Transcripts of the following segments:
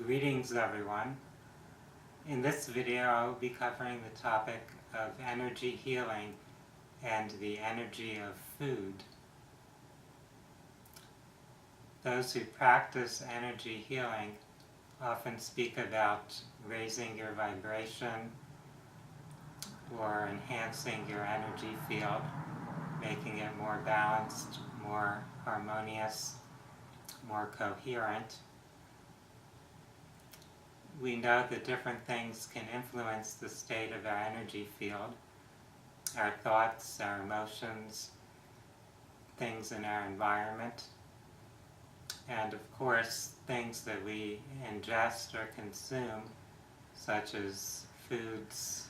Greetings everyone. In this video I will be covering the topic of energy healing and the energy of food. Those who practice energy healing often speak about raising your vibration or enhancing your energy field, making it more balanced, more harmonious, more coherent. We know that different things can influence the state of our energy field, our thoughts, our emotions, things in our environment, and of course things that we ingest or consume, such as foods,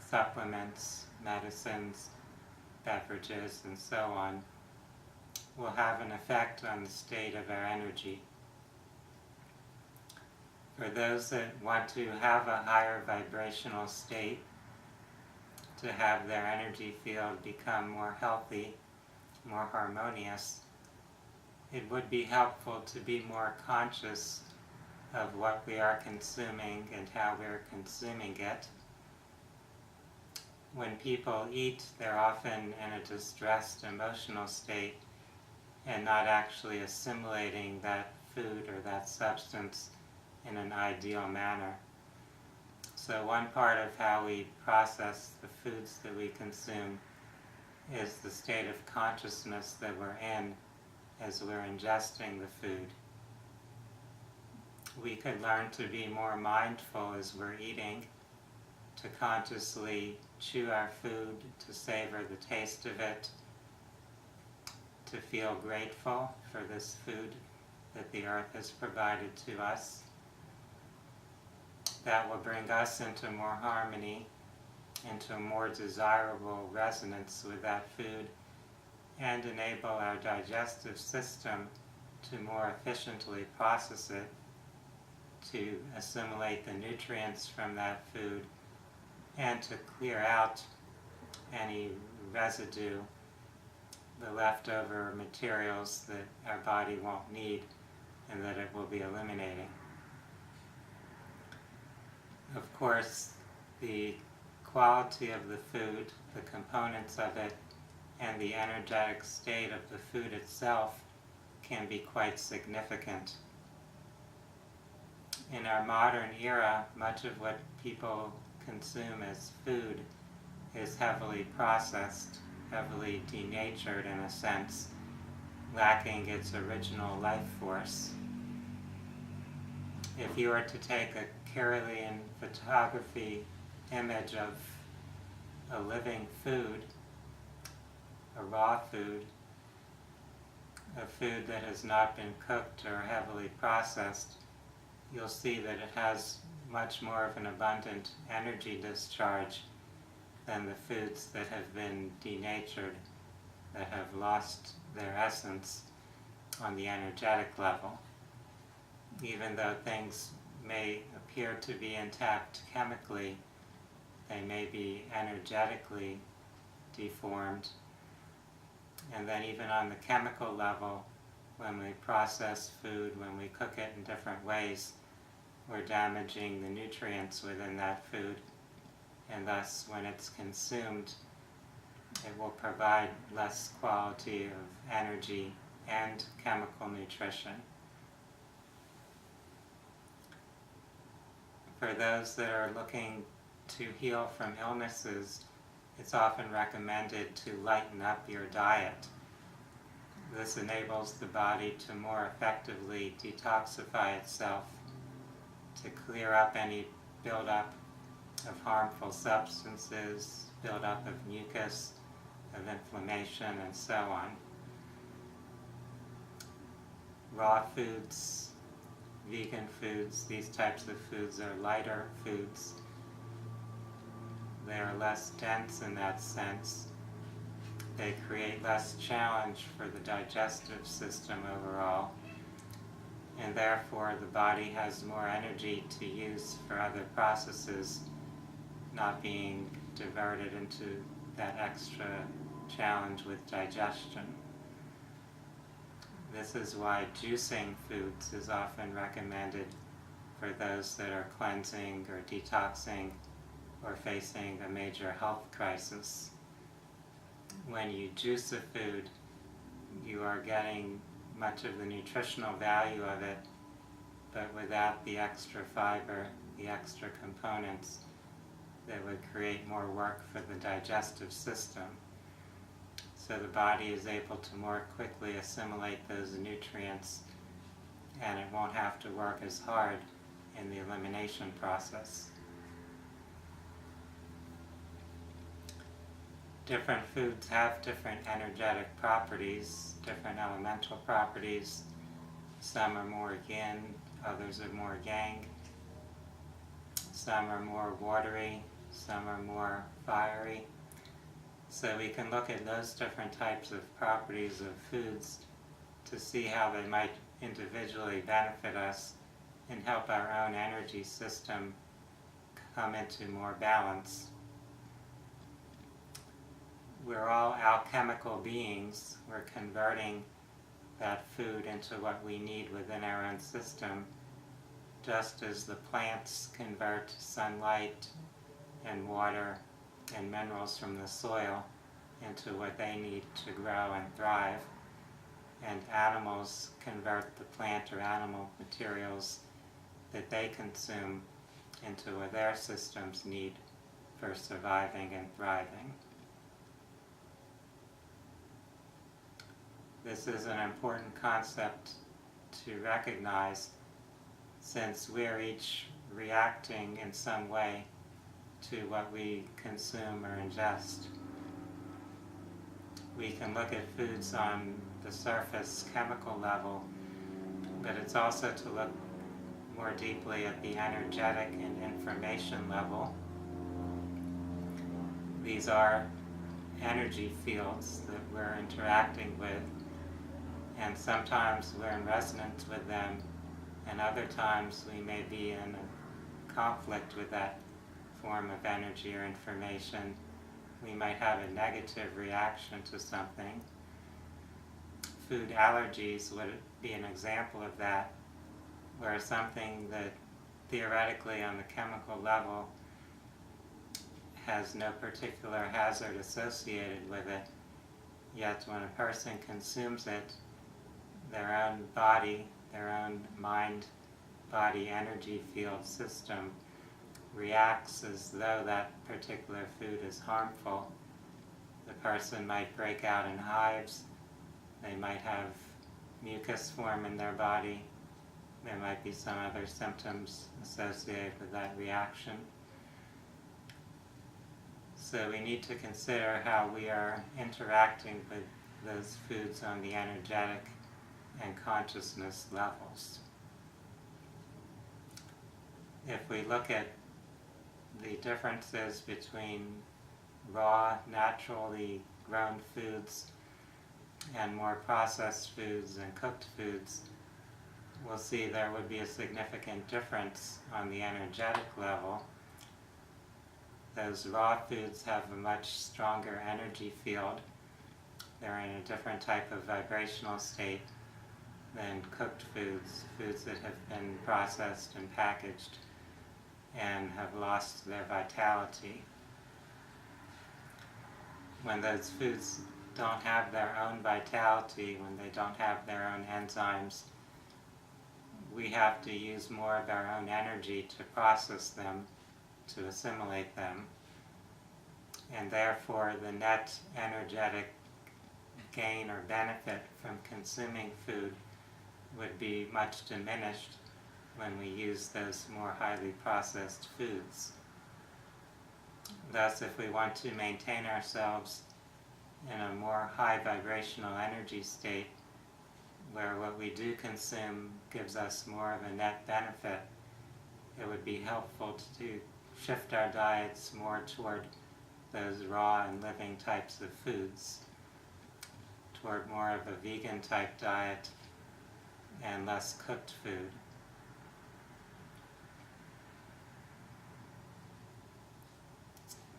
supplements, medicines, beverages, and so on, will have an effect on the state of our energy. For those that want to have a higher vibrational state, to have their energy field become more healthy, more harmonious, it would be helpful to be more conscious of what we are consuming and how we're consuming it. When people eat, they're often in a distressed emotional state and not actually assimilating that food or that substance in an ideal manner. So one part of how we process the foods that we consume is the state of consciousness that we're in as we're ingesting the food. We could learn to be more mindful as we're eating, to consciously chew our food, to savor the taste of it, to feel grateful for this food that the earth has provided to us. That will bring us into more harmony, into a more desirable resonance with that food, and enable our digestive system to more efficiently process it, to assimilate the nutrients from that food, and to clear out any residue, the leftover materials that our body won't need and that it will be eliminating. Of course, the quality of the food, the components of it, and the energetic state of the food itself can be quite significant. In our modern era, much of what people consume as food is heavily processed, heavily denatured in a sense, lacking its original life force. If you were to take a Carolean photography image of a living food, a raw food, a food that has not been cooked or heavily processed, you'll see that it has much more of an abundant energy discharge than the foods that have been denatured, that have lost their essence on the energetic level. Even though things may appear to be intact chemically, they may be energetically deformed. And then even on the chemical level, when we process food, when we cook it in different ways, we're damaging the nutrients within that food, and thus when it's consumed, it will provide less quality of energy and chemical nutrition. For those that are looking to heal from illnesses, it's often recommended to lighten up your diet. This enables the body to more effectively detoxify itself, to clear up any buildup of harmful substances, buildup of mucus, of inflammation, and so on. Raw foods, vegan foods, these types of foods are lighter foods. They are less dense in that sense. They create less challenge for the digestive system overall, and therefore the body has more energy to use for other processes, not being diverted into that extra challenge with digestion. This is why juicing foods is often recommended for those that are cleansing or detoxing or facing a major health crisis. When you juice a food, you are getting much of the nutritional value of it, but without the extra fiber, the extra components that would create more work for the digestive system. So the body is able to more quickly assimilate those nutrients, and it won't have to work as hard in the elimination process. Different foods have different energetic properties, different elemental properties. Some are more yin, others are more yang. Some are more watery, some are more fiery. So we can look at those different types of properties of foods to see how they might individually benefit us and help our own energy system come into more balance. We're all alchemical beings. We're converting that food into what we need within our own system, just as the plants convert sunlight and water and minerals from the soil into what they need to grow and thrive, and animals convert the plant or animal materials that they consume into what their systems need for surviving and thriving. This is an important concept to recognize, since we're each reacting in some way to what we consume or ingest. We can look at foods on the surface chemical level, but it's also to look more deeply at the energetic and information level. These are energy fields that we're interacting with, and sometimes we're in resonance with them, and other times we may be in a conflict with that form of energy or information. We might have a negative reaction to something. Food allergies would be an example of that, where something that theoretically on the chemical level has no particular hazard associated with it, yet when a person consumes it, their own body, their own mind-body energy field system reacts as though that particular food is harmful. The person might break out in hives, they might have mucus form in their body, there might be some other symptoms associated with that reaction. So we need to consider how we are interacting with those foods on the energetic and consciousness levels. If we look at the differences between raw, naturally grown foods and more processed foods and cooked foods, we'll see there would be a significant difference on the energetic level. Those raw foods have a much stronger energy field. They're in a different type of vibrational state than cooked foods, foods that have been processed and packaged and have lost their vitality. When those foods don't have their own vitality, when they don't have their own enzymes, we have to use more of our own energy to process them, to assimilate them, and therefore the net energetic gain or benefit from consuming food would be much diminished when we use those more highly processed foods. Thus, if we want to maintain ourselves in a more high vibrational energy state, where what we do consume gives us more of a net benefit, it would be helpful to shift our diets more toward those raw and living types of foods, toward more of a vegan type diet and less cooked food.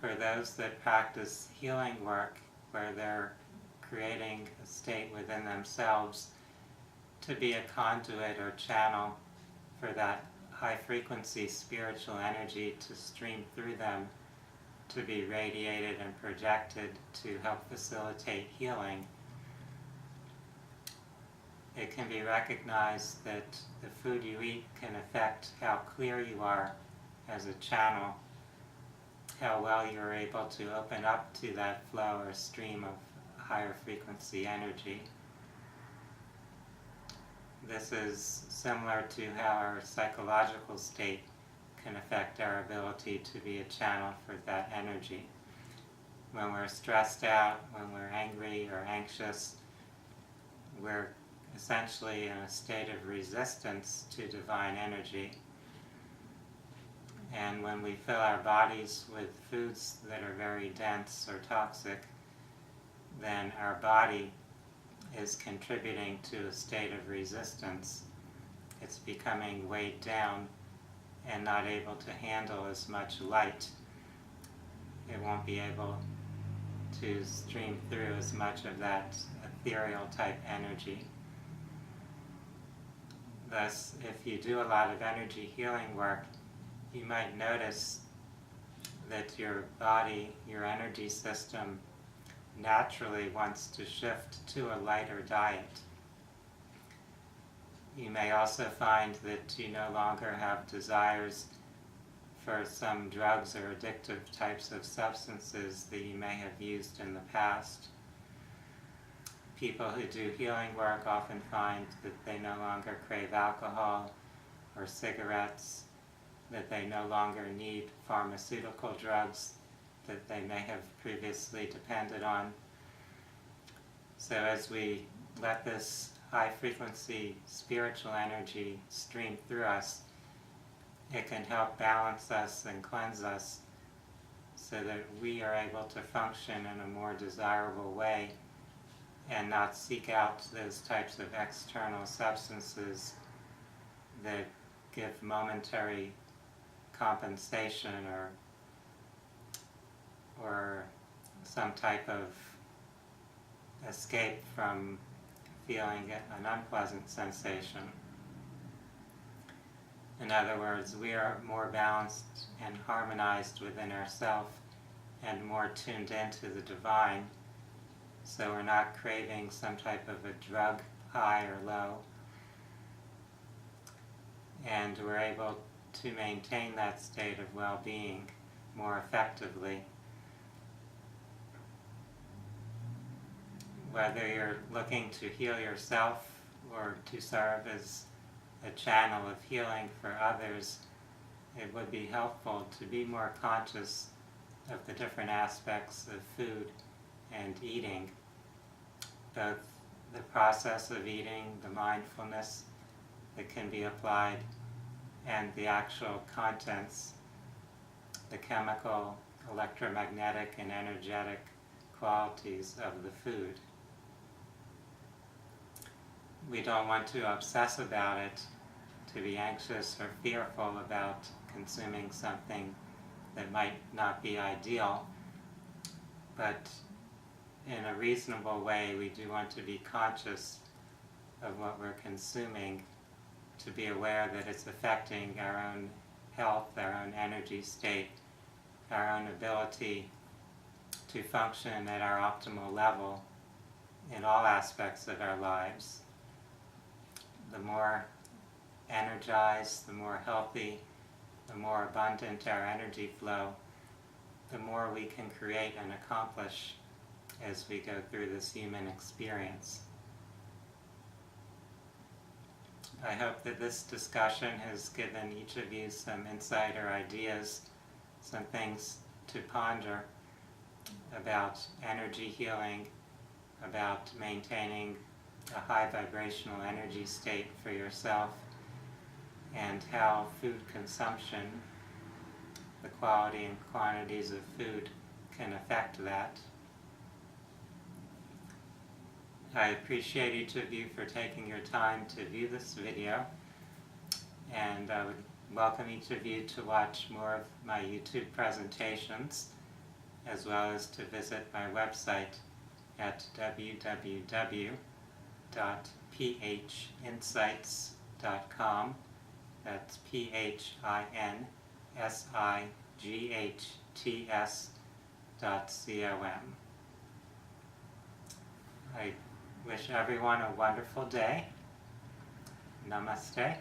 For those that practice healing work, where they're creating a state within themselves to be a conduit or channel for that high frequency spiritual energy to stream through them, to be radiated and projected to help facilitate healing, it can be recognized that the food you eat can affect how clear you are as a channel, how well you're able to open up to that flow or stream of higher frequency energy. This is similar to how our psychological state can affect our ability to be a channel for that energy. When we're stressed out, when we're angry or anxious, we're essentially in a state of resistance to divine energy. And when we fill our bodies with foods that are very dense or toxic, then our body is contributing to a state of resistance. It's becoming weighed down and not able to handle as much light. It won't be able to stream through as much of that ethereal type energy. Thus, if you do a lot of energy healing work, you might notice that your body, your energy system, naturally wants to shift to a lighter diet. You may also find that you no longer have desires for some drugs or addictive types of substances that you may have used in the past. People who do healing work often find that they no longer crave alcohol or cigarettes, that they no longer need pharmaceutical drugs that they may have previously depended on. So as we let this high frequency spiritual energy stream through us, it can help balance us and cleanse us so that we are able to function in a more desirable way and not seek out those types of external substances that give momentary compensation or some type of escape from feeling an unpleasant sensation. In other words, we are more balanced and harmonized within ourselves and more tuned into the divine, so we're not craving some type of a drug high or low, and we're able to maintain that state of well-being more effectively. Whether you're looking to heal yourself or to serve as a channel of healing for others, it would be helpful to be more conscious of the different aspects of food and eating, both the process of eating, the mindfulness that can be applied, and the actual contents, the chemical, electromagnetic, and energetic qualities of the food. We don't want to obsess about it, to be anxious or fearful about consuming something that might not be ideal, but in a reasonable way we do want to be conscious of what we're consuming, to be aware that it's affecting our own health, our own energy state, our own ability to function at our optimal level in all aspects of our lives. The more energized, the more healthy, the more abundant our energy flow, the more we can create and accomplish as we go through this human experience. I hope that this discussion has given each of you some insight or ideas, some things to ponder about energy healing, about maintaining a high vibrational energy state for yourself, and how food consumption, the quality and quantities of food, can affect that. I appreciate each of you for taking your time to view this video, and I would welcome each of you to watch more of my YouTube presentations, as well as to visit my website at www.phinsights.com That's PHINSIGHTS.com. I wish everyone a wonderful day. Namaste.